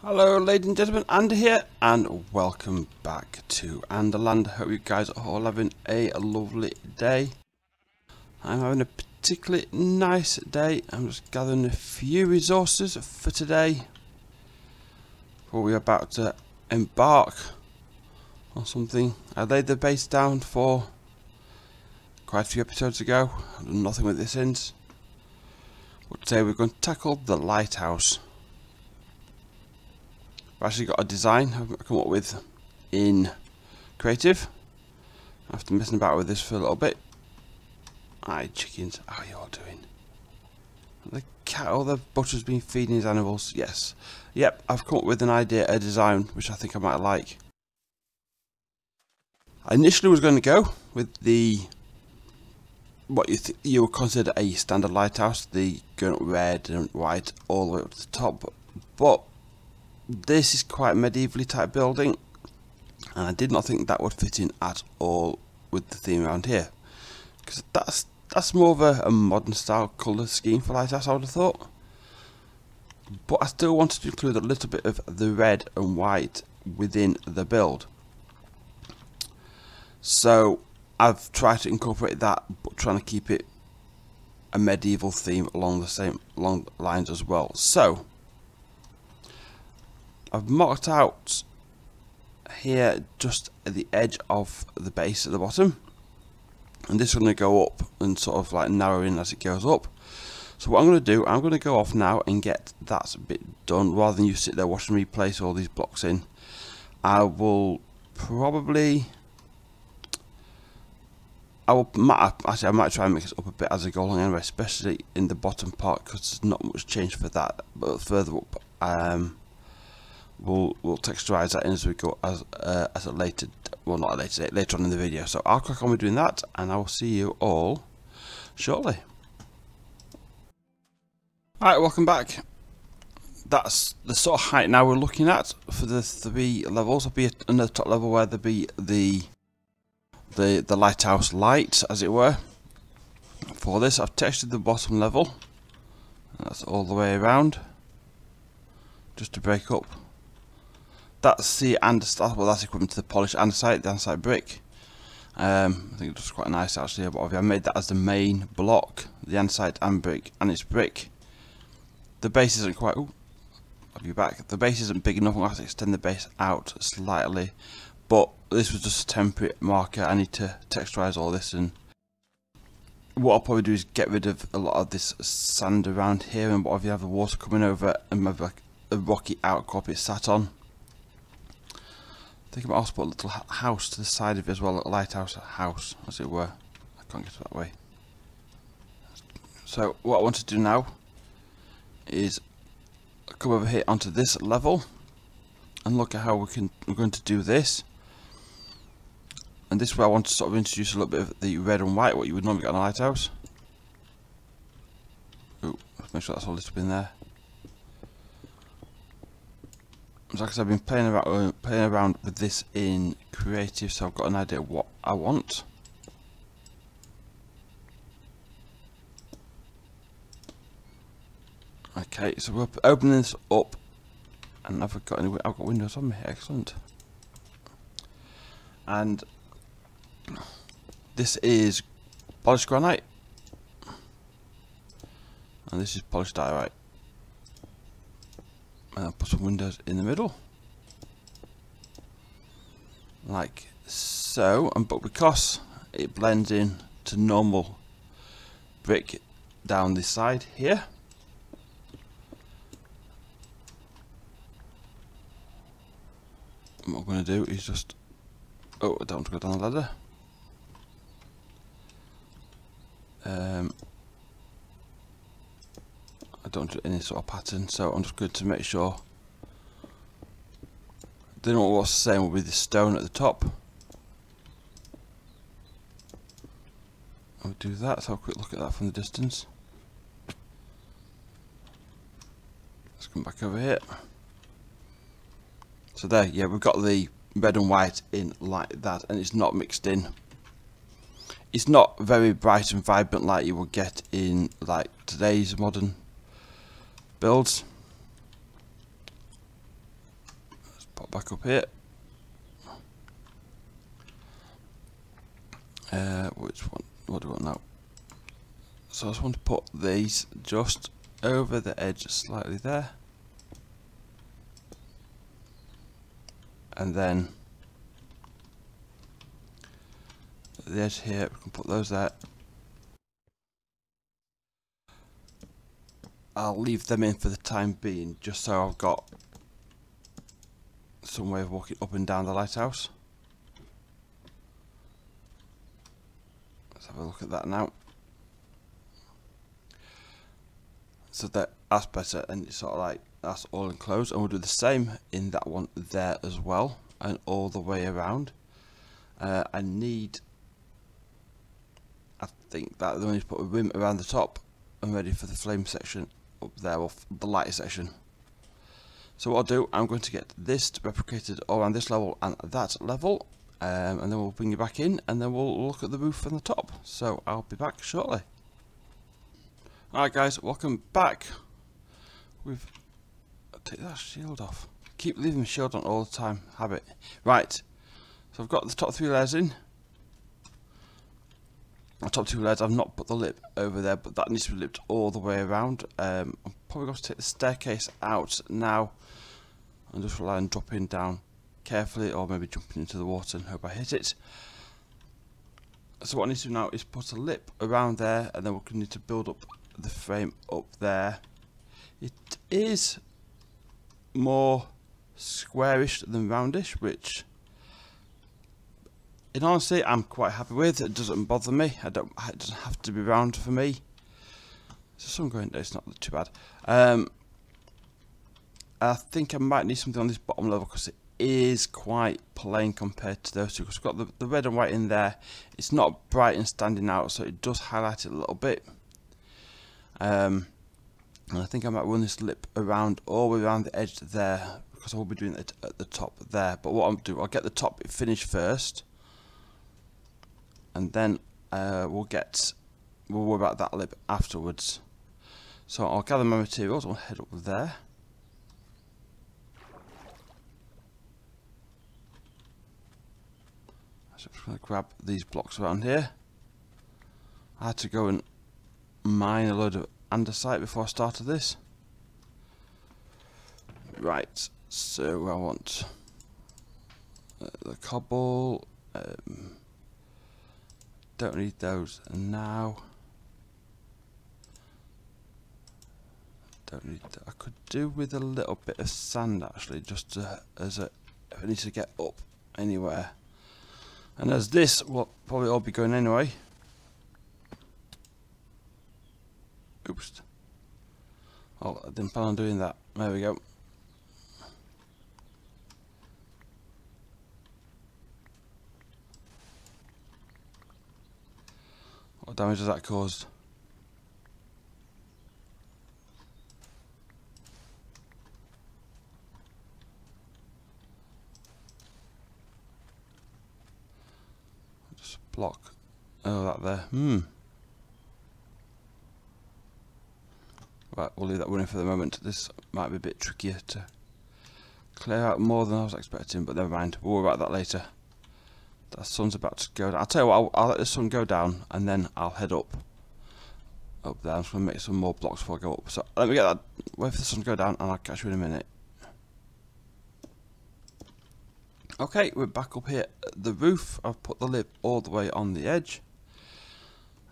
Hello ladies and gentlemen, Andy here and welcome back to Anderland. Hope you guys are all having a lovely day. I'm having a particularly nice day. I'm just gathering a few resources for today before we're about to embark on something. I laid the base down for quite a few episodes ago. I've done nothing with it since. But today we're going to tackle the Lighthouse. I've actually got a design I've come up with in creative after messing about with this for a little bit. Hi chickens, how are you all doing? The cat or the butcher's been feeding his animals? Yes. Yep, I've come up with an idea, a design which I think I might like. I initially was going to go with the what you would consider a standard lighthouse, the going up red and white all the way up to the top, but this is quite medievally type building and I did not think that would fit in at all with the theme around here, because that's more of a modern style colour scheme for lighthouse, I would have thought. But I still wanted to include a little bit of the red and white within the build, so I've tried to incorporate that, but trying to keep it a medieval theme along the lines as well. So I've marked out here just at the edge of the base at the bottom, and this is going to go up and sort of like narrow in as it goes up. So what I'm going to do, I'm going to go off now and get that bit done rather than you sit there watching me place all these blocks in. I might try and mix it up a bit as I go along anyway, especially in the bottom part, because there's not much change for that. But further up, we'll texturize that in as we go as a later, well not a later date, later on in the video. So I'll crack on with doing that and I will see you all shortly. Alright, welcome back. That's the sort of height now we're looking at for the 3 levels. I'll be on the top level where there'll be the lighthouse light, as it were. For this I've textured the bottom level, and that's all the way around, just to break up. That's the andesite, well that's equivalent to the polished andesite, the andesite brick. I think it looks quite nice actually, but I made that as the main block, the andesite and brick, and it's brick. The base isn't quite, I'll be back, the base isn't big enough. I'm going to have to extend the base out slightly, but this was just a temporary marker. I need to texturize all this, and what I'll probably do is get rid of a lot of this sand around here, and what if you have the water coming over and maybe like a rocky outcrop it's sat on. I think I might also put a little house to the side of it as well, a lighthouse house as it were. I can't get it that way. So what I want to do now is come over here onto this level and look at how we're going to do this. And this is where I want to sort of introduce a little bit of the red and white, what you would normally get on a lighthouse. Ooh, let's make sure that's all lit up in there. Like I said, I've been playing around with this in creative, so I've got an idea of what I want. Okay, so we're opening this up, and I've got windows on me. Excellent. And this is polished granite, and this is polished diorite. And I'll put some windows in the middle, like so. And but because it blends in to normal brick down this side here, what I'm going to do is just, I don't want to go down the ladder. I don't do any sort of pattern, so I'm just going to make sure. Then what's the same will be the stone at the top. I'll do that. So have a quick look at that from the distance. Let's come back over here. So there, yeah, we've got the red and white in like that, and it's not mixed in. It's not very bright and vibrant like you would get in like today's modern builds. back up here. Which one? What do we want now? So I just want to put these just over the edge slightly there, and then at the edge here we can put those there. I'll leave them in for the time being, just so I've got some way of walking up and down the lighthouse. Let's have a look at that now. So that's better, and it's sort of like that's all enclosed, and we'll do the same in that one there as well, and all the way around. I think that we need to put a rim around the top and ready for the flame section up there, or the light section. So what I'll do, I'm going to get this replicated all around this level and that level, and then we'll bring it back in, and then we'll look at the roof from the top. So I'll be back shortly. Alright guys, welcome back. Take that shield off. Keep leaving the shield on all the time, habit. Right, so I've got the top 3 layers in. The top 2 layers, I've not put the lip over there, but that needs to be lipped all the way around. I'm probably going to take the staircase out now and just rely on dropping down carefully, or maybe jumping into the water and hope I hit it. So what I need to do now is put a lip around there, and then we're going to need to build up the frame up there. It is more squarish than roundish, which in honesty I'm quite happy with. It doesn't bother me. It doesn't have to be round for me. So some going there, it's not too bad. I think I might need something on this bottom level because it is quite plain compared to those two, because we've got the red and white in there. It's not bright and standing out, so it does highlight it a little bit. And I think I might run this lip around all the way around the edge there, because I will be doing it at the top there. But what I'll do, I'll get the top finished first, and then we'll worry about that lip afterwards. So I'll gather my materials, I'll head up there. So I'm just going to grab these blocks around here. I had to go and mine a load of andesite before I started this. Right, so I want the cobble. Don't need those now. Don't need that. I could do with a little bit of sand actually, just if I need to get up anywhere. And as this will probably all be going anyway. Oops. Oh, I didn't plan on doing that. There we go. What damage has that caused? Just block. Oh, that there. Right, we'll leave that running for the moment. This might be a bit trickier to clear out more than I was expecting, but never mind. We'll worry about that later. The sun's about to go down. I'll tell you what, I'll let the sun go down, and then I'll head up there. I'm just going to make some more blocks before I go up. So let me get that, wait for the sun to go down, and I'll catch you in a minute. Okay, we're back up here at the roof. I've put the lip all the way on the edge.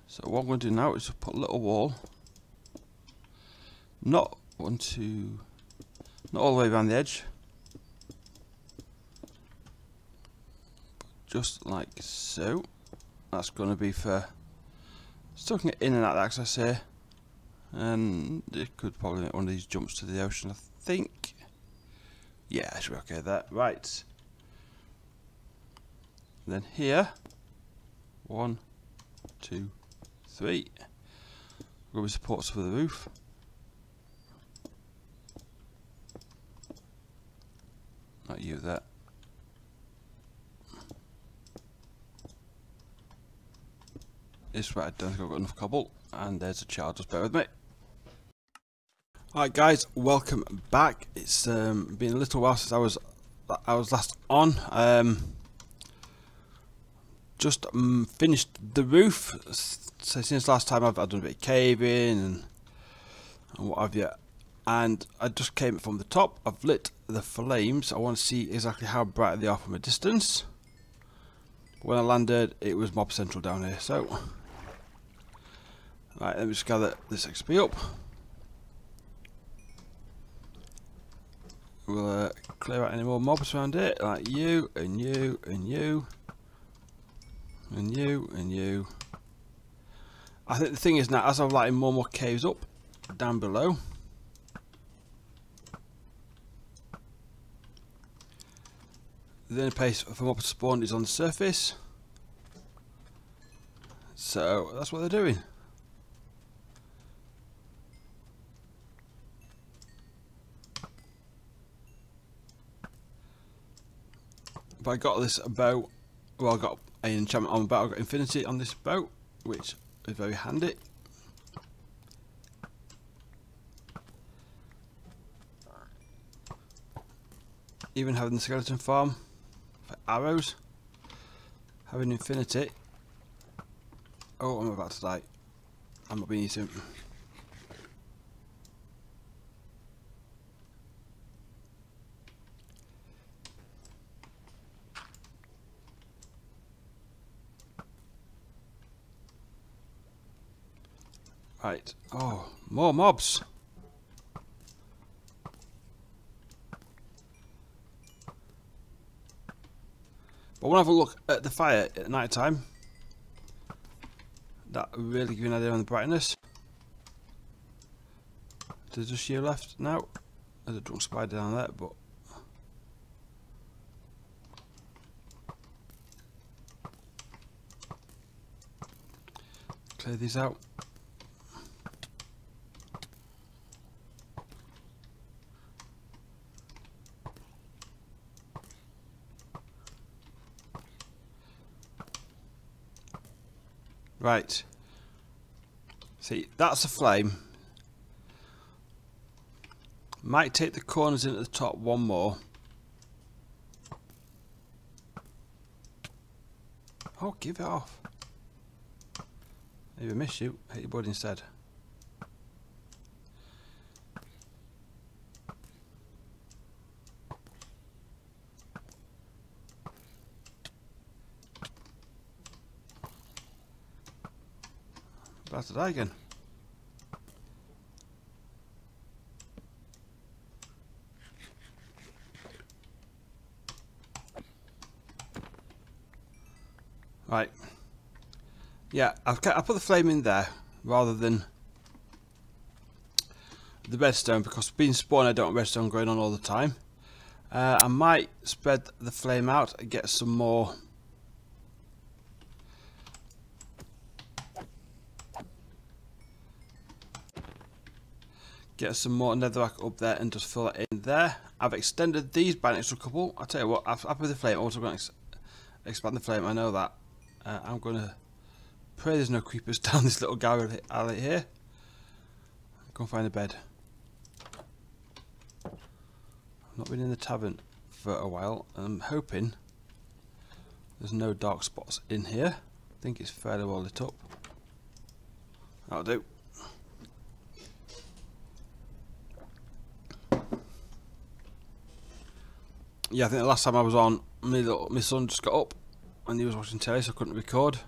So what I'm going to do now is just put a little wall. Not all the way around the edge, but just like so. That's going to be for sticking it in and out of access here, and it could probably make one of these jumps to the ocean, I think. Yeah, I should be okay there. Right. And then here, 1, 2, 3. Rubber supports for the roof. Not you, that. This way I don't think I've got enough cobble, and there's a child, just bear with me. Alright guys, welcome back. It's been a little while since I was I was last on. Just finished the roof. So since last time I've done a bit of caving and what have you. And I just came from the top. I've lit the flames. I want to see exactly how bright they are from a distance. When I landed, it was mob central down here. So, right, let me just gather this XP up. We'll clear out any more mobs around it, like you and you and you and you and you. I think the thing is now, as I'm lighting more and more caves up down below, the only place for mobs to spawn is on the surface. So that's what they're doing. But I got this boat. Well, I got an enchantment on the boat. I got infinity on this boat, which is very handy. Even having the skeleton farm for arrows, having infinity. Oh, I'm about to die. I'm not being eaten. Right. Oh, more mobs. But I want to have a look at the fire at night time. That will really give you an idea on the brightness. There's just you left now. There's a drunk spider down there, but clear these out. Right. See, that's a flame. Might take the corners in at the top one more. Oh, give it off. Maybe I missed you. Hit your body instead. About to die again. Right. Yeah, I put the flame in there rather than the redstone, because being spawned I don't want redstone going on all the time. I might spread the flame out and get some more netherrack up there and just fill it in there. I've extended these by an extra couple. I'll tell you what, after the flame, I'm also going to expand the flame, I know that. I'm going to pray there's no creepers down this little alley here. Go and find a bed. I've not been in the tavern for a while, and I'm hoping there's no dark spots in here. I think it's fairly well lit up. That'll do. Yeah, I think the last time I was on, my son just got up and he was watching telly, so I couldn't record.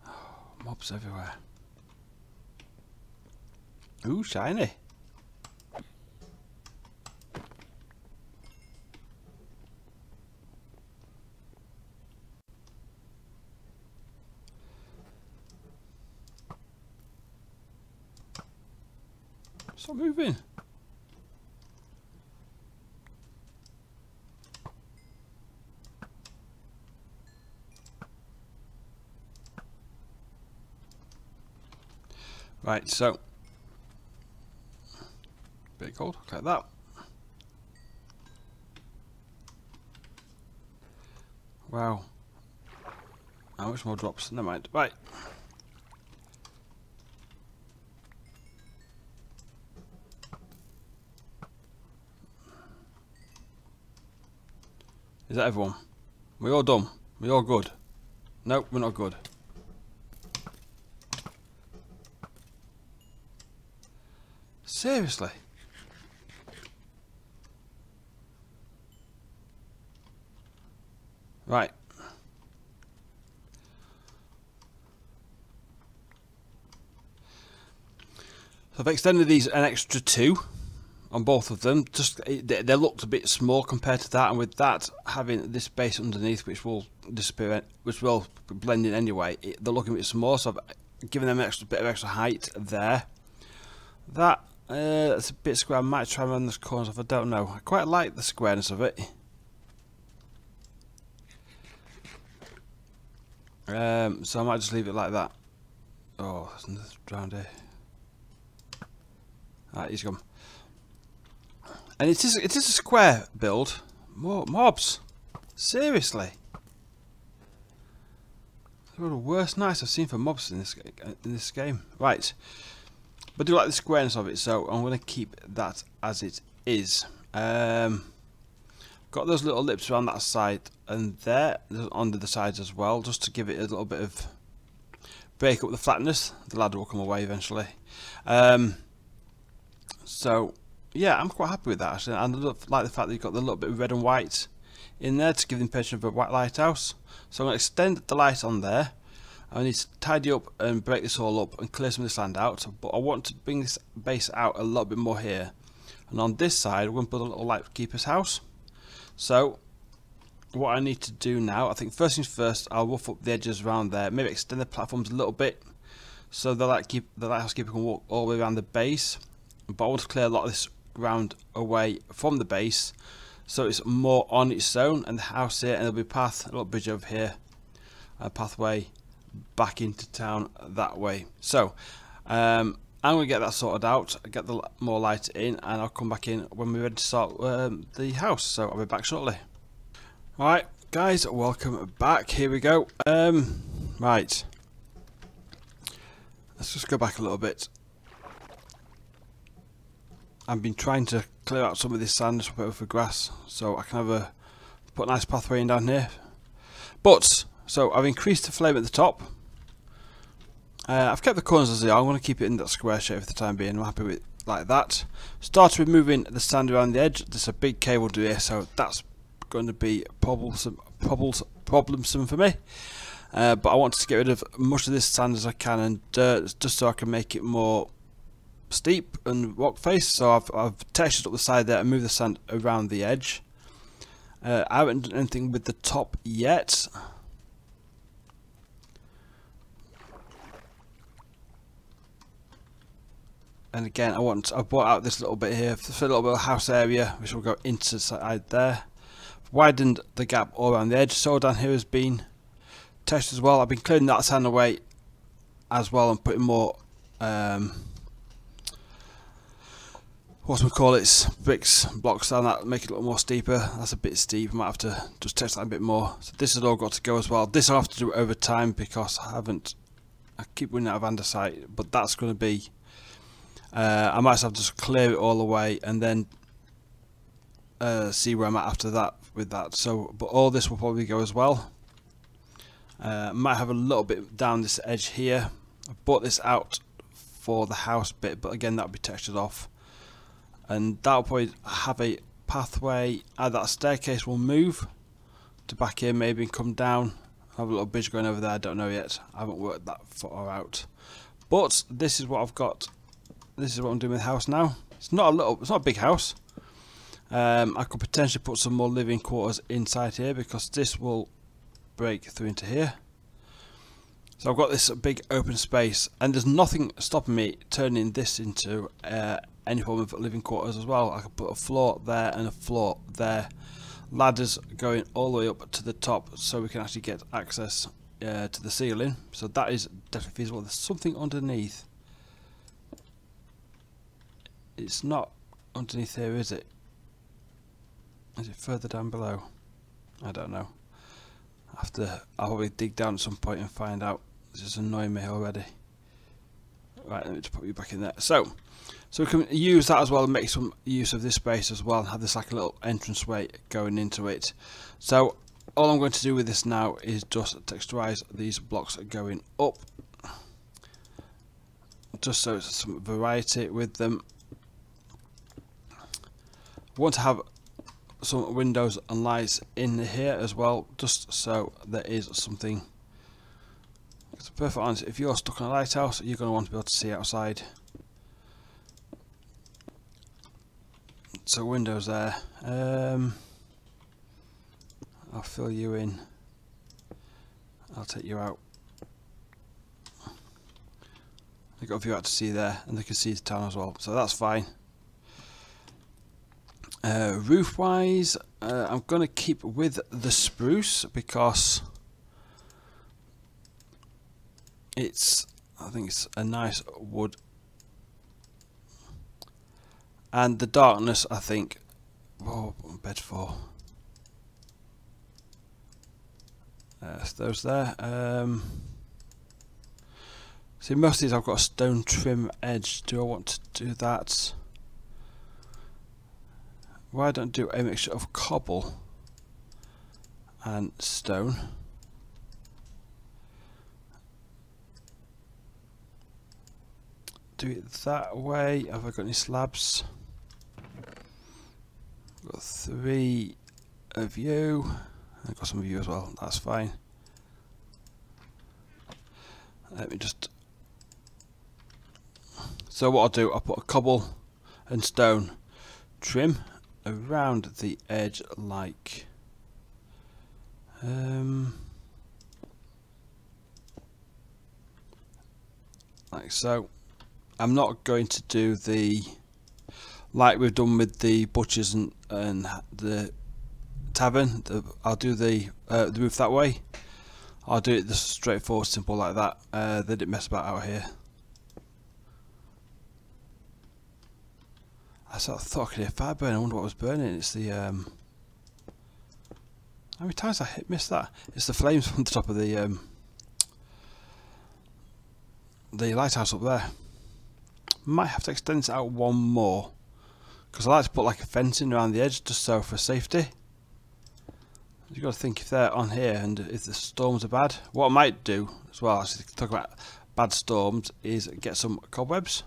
Oh, mobs everywhere. Ooh, shiny. Stop moving. Right, so bit cold, like that. Wow. How much more drops? Never mind. Right. Is that everyone? We all done? We all good? Nope, we're not good. Seriously? Right. So I've extended these an extra 2 on both of them. Just they looked a bit small compared to that, and with that having this base underneath, which will disappear, which will blend in anyway, they're looking a bit small. So I've given them an extra bit of extra height there. That's a bit square. I might try and run this corners off. I don't know. I quite like the squareness of it. So I might just leave it like that. Oh, there's nothing around here. Alright, he's gone. And it is a square build. More mobs. Seriously. They're one of the worst nights I've seen for mobs in this game. Right. But I do like the squareness of it, so I'm going to keep that as it is. Got those little lips around that side and there, on the sides as well, just to give it a little bit of break up the flatness. The ladder will come away eventually. So yeah, I'm quite happy with that actually, and I like the fact that you've got the little bit of red and white in there to give the impression of a white lighthouse. So I'm going to extend the light on there. I need to tidy up and break this all up and clear some of this land out, but I want to bring this base out a little bit more here. And on this side, we're going to put a little lightkeeper's house. So what I need to do now, I think first things first, I'll rough up the edges around there, maybe extend the platforms a little bit, so the lighthouse keeper can walk all the way around the base. But I want to clear a lot of this ground away from the base, so it's more on its own, and the house here, and there'll be a path, a little bridge over here, a pathway back into town that way. So I'm going to get that sorted out, get the more light in, and I'll come back in when we're ready to start the house. So I'll be back shortly. Alright guys, welcome back. Here we go. Right, let's just go back a little bit. I've been trying to clear out some of this sand just for grass, so I can have put a nice pathway in down here. But so I've increased the flame at the top. I've kept the corners as they are. I'm going to keep it in that square shape for the time being. I'm happy with like that. Start removing the sand around the edge. There's a big cable to here, so that's going to be problemsome for me. But I want to get rid of much of this sand as I can, and dirt, just so I can make it more steep and rock face. So I've textured up the side there and moved the sand around the edge. I haven't done anything with the top yet. And again, I've brought out this little bit here for a little bit of house area, which will go into the side there. Widened the gap all around the edge. So down here has been textured as well. I've been clearing that sand away as well and putting more bricks, blocks down that, make it a little more steeper. That's a bit steep. I might have to just test that a bit more. So this has all got to go as well. This I'll have to do over time because I keep running out of andesite, but that's going to be I might have to just clear it all away and then see where I'm at after that with that. So, but all this will probably go as well. Might have a little bit down this edge here. I brought this out for the house bit, but again that'll be textured off, and that'll probably have a pathway. That staircase will move to back here maybe and come down. Have a little bridge going over there. I don't know yet. I haven't worked that far out, but this is what I've got. This is what I'm doing with the house now. It's not a big house. I could potentially put some more living quarters inside here because this will break through into here. So I've got this big open space, and there's nothing stopping me turning this into any form of living quarters as well. I could put a floor there and a floor there, ladders going all the way up to the top so we can actually get access to the ceiling. So that is definitely feasible. There's something underneath. It's not underneath here, is it? Is it further down below? I don't know. I'll probably dig down at some point and find out. This is annoying me already. Right, let me just put you back in there. So we can use that as well and make some use of this space as well and have this like a little entranceway going into it. So all I'm going to do with this now is just texturize these blocks going up, just so it's some variety with them. I want to have some windows and lights in here as well, just so there is something. It's perfect honest, if you're stuck in a lighthouse, you're going to want to be able to see outside. So windows there. I'll fill you in. I'll take you out. They've got a view out to sea there, and they can see the town as well, so that's fine. Roof wise, I'm going to keep with the spruce because I think it's a nice wood, and the darkness, I think, bed 4. Those there. See, most of these I've got a stone trim edge. Do I want to do that? Why don't I do a mixture of cobble and stone? Do it that way. Have I got any slabs? I've got 3 of you. I've got some of you as well. That's fine. Let me just. So what I'll do, I'll put a cobble and stone trim around the edge like so. I'm not going to do the like we've done with the butchers and the tavern. I'll do the roof that way. I'll do it just straightforward, simple like that. They didn't mess about out here. I sort of thought I could hear fire burning. I wonder what was burning. It's the how many times I missed that? It's the flames from the top of the lighthouse up there. Might have to extend this out one more because I like to put like a fencing around the edge just so for safety. You've got to think if they're on here and if the storms are bad. What I might do as well, actually, talk about bad storms, is get some cobwebs.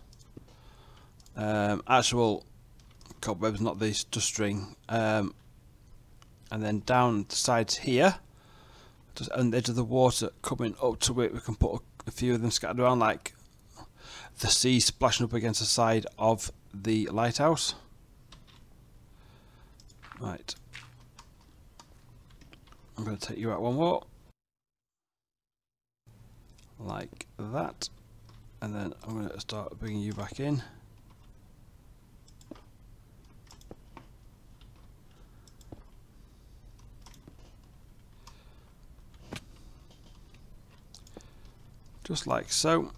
Actual cobwebs, not these, just string. And then down the sides here, just on the edge of the water, coming up to it, we can put a few of them scattered around, like the sea splashing up against the side of the lighthouse. Right. I'm going to take you out one more. Like that. And then I'm going to start bringing you back in. Just like so.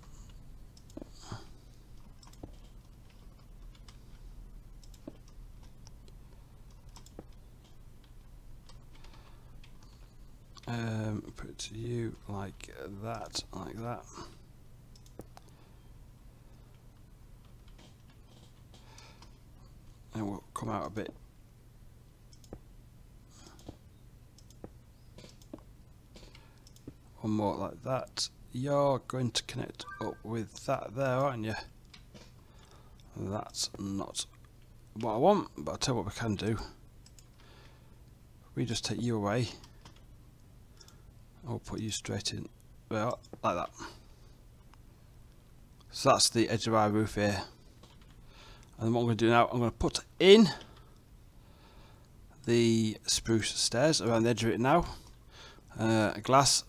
Put it to you like that, like that. And we'll come out a bit. One more like that. You're going to connect up with that there, aren't you? That's not what I want, but I'll tell you what we can do. We just take you away. I'll put you straight in, well, like that. So that's the edge of our roof here. And what I'm going to do now, I'm going to put in the spruce stairs around the edge of it now. Glass.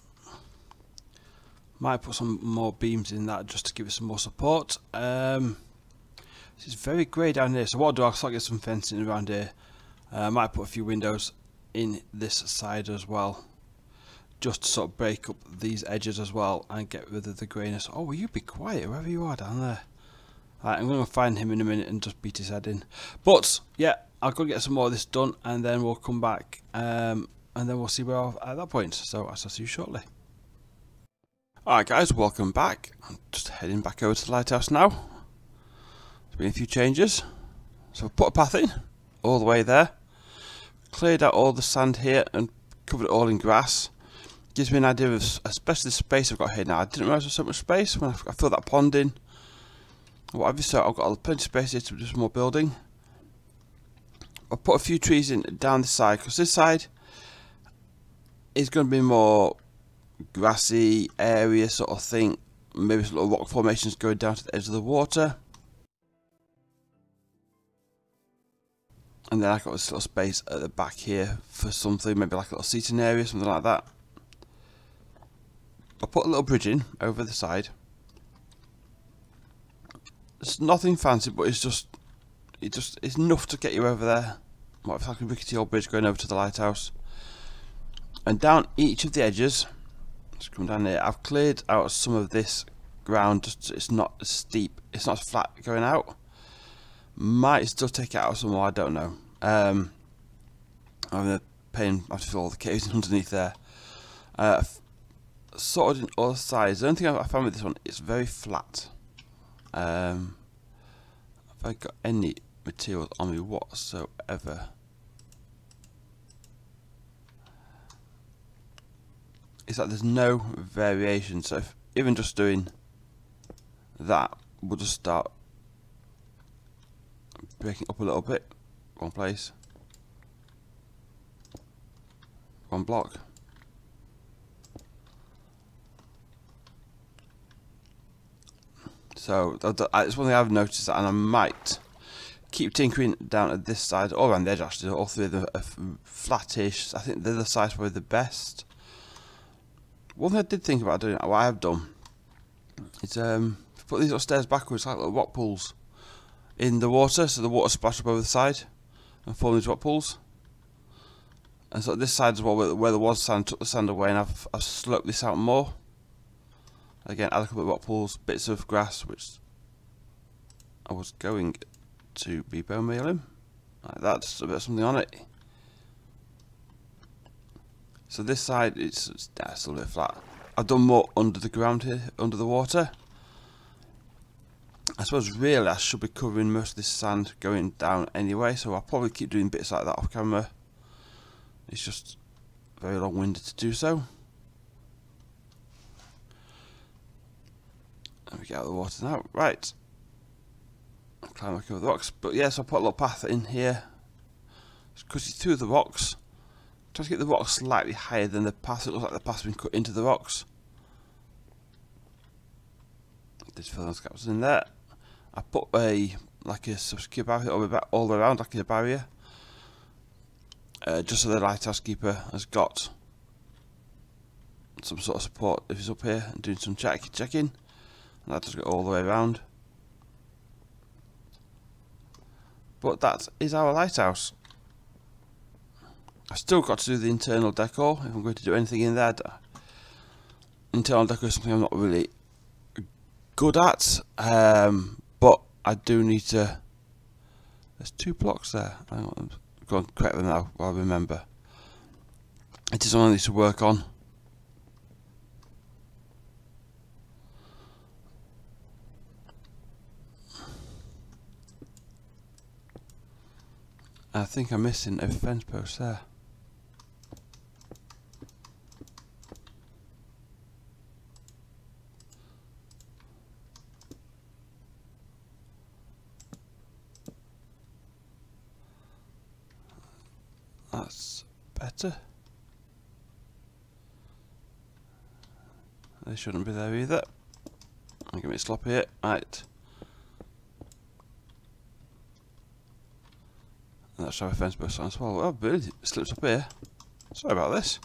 Might put some more beams in that just to give it some more support. It's very grey down here, so what I'll do, I'll start get some fencing around here. I might put a few windows in this side as well, just to sort of break up these edges as well and get rid of the greyness. Oh, will you be quiet wherever you are down there? Right, I'm going to find him in a minute and just beat his head in. But yeah, I'll go get some more of this done and then we'll come back and then we'll see where we're at that point. So I'll see you shortly. Alright guys, welcome back. I'm just heading back over to the lighthouse now. There's been a few changes. So I've put a path in, all the way there. Cleared out all the sand here and covered it all in grass. Gives me an idea of, especially the space I've got here now. I didn't realise there was so much space when I filled that pond in. Whatever, so I've got plenty of space here to do some more building. I've put a few trees in down this side, because this side is going to be more grassy area sort of thing. Maybe some little rock formations going down to the edge of the water. And then I've got this little space at the back here for something, maybe like a little seating area, something like that. I put a little bridge in over the side. It's nothing fancy, but it's enough to get you over there. What if like a rickety old bridge going over to the lighthouse. And down each of the edges, let's come down here. I've cleared out some of this ground. Just it's not as steep, it's not as flat going out. Might still take it out some more, I don't know. I'm gonna have to fill all the caves underneath there. Sorted in all sides. The only thing I found with this one, it's very flat. Have I got any materials on me whatsoever? It's like there's no variation. So if even just doing that, we'll just start breaking up a little bit. One place, one block. So it's one thing I've noticed, and I might keep tinkering down at this side, or around the edge actually. All three of them are flattish. I think the other side's probably the best. One thing I did think about doing, what I have done, is put these little stairs backwards like little rock pools in the water, so the water splashes up over the side and form these rock pools. And so this side as well, where there was sand, took the sand away, and I've sloped this out more. Again, add a couple of rock pools, bits of grass, which I was going to be bone mealing, like that, just a bit of something on it. So this side, it's a little bit flat. I've done more under the ground here, under the water. I suppose really I should be covering most of this sand going down anyway, so I'll probably keep doing bits like that off camera. It's just very long-winded to do so. Let me get out of the water now. Right. I'll climb back over the rocks. But yes, I'll put a little path in here. Because it's through the rocks. Try to get the rocks slightly higher than the path. It looks like the path's been cut into the rocks. Just fill those gaps in there. I put a secure barrier all the way around, like a barrier. Just so the lighthouse keeper has got some sort of support if he's up here and doing some checking. And that does go all the way around. But that is our lighthouse. I've still got to do the internal decor if I'm going to do anything in there. Internal decor is something I'm not really good at, but I do need to. There's 2 blocks there. Hang on, go and correct them now while I remember. It is something I need to work on. I think I'm missing a fence post there. That's better. They shouldn't be there either. I'm getting a bit sloppy here. Right. And that's how a fence post on as well. Oh, really? It slips up here. Sorry about this.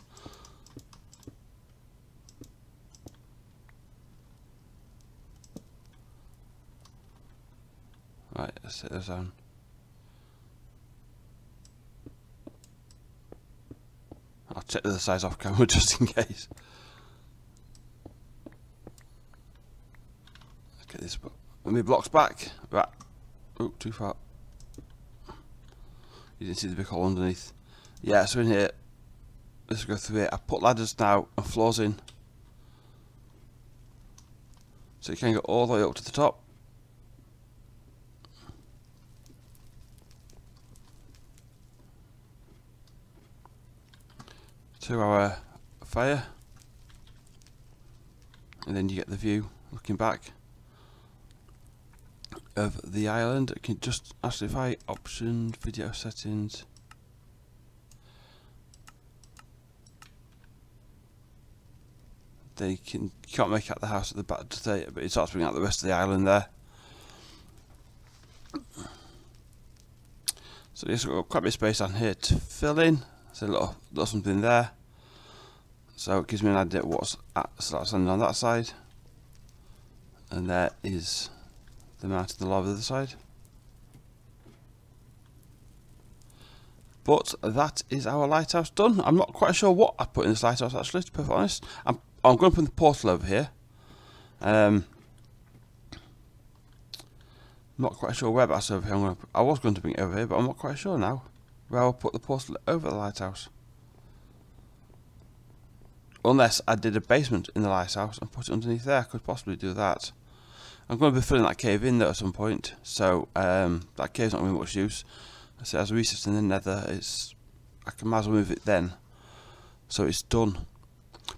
Right, let's set those down. I'll check the other size off camera just in case. Let's get this. Let me blocks back. Right. Oh, too far. You didn't see the big hole underneath. Yeah, so in here, let's go through here. I put ladders now and floors in. So you can go all the way up to the top. To our fire. And then you get the view looking back of the island. You can just actually, if I option video settings, you can't make out the house at the back today, but it starts bringing out the rest of the island there. So there's quite a bit of space down here to fill in. So a little something there. So it gives me an idea of what's standing on that side. And there is the mountain, the lava on the other side. But that is our lighthouse done. I'm not quite sure what I put in this lighthouse actually, to be perfectly honest. I'm going to put the portal over here. Not quite sure where that's over here. I was going to bring it over here, but I'm not quite sure now where I'll put the portal over the lighthouse. Unless I did a basement in the lighthouse and put it underneath there, I could possibly do that. I'm going to be filling that cave in though at some point, so that cave's not going to be much use. So as we sit in the nether, I might as well move it then, so it's done.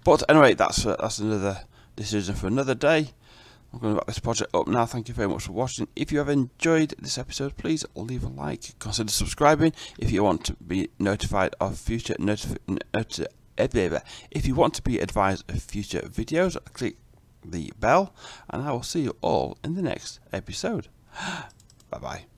But anyway, that's another decision for another day. I'm going to wrap this project up now. Thank you very much for watching. If you have enjoyed this episode, please leave a like. Consider subscribing if you want to be notified of future if you want to be advised of future videos, click the bell, and I will see you all in the next episode. Bye bye.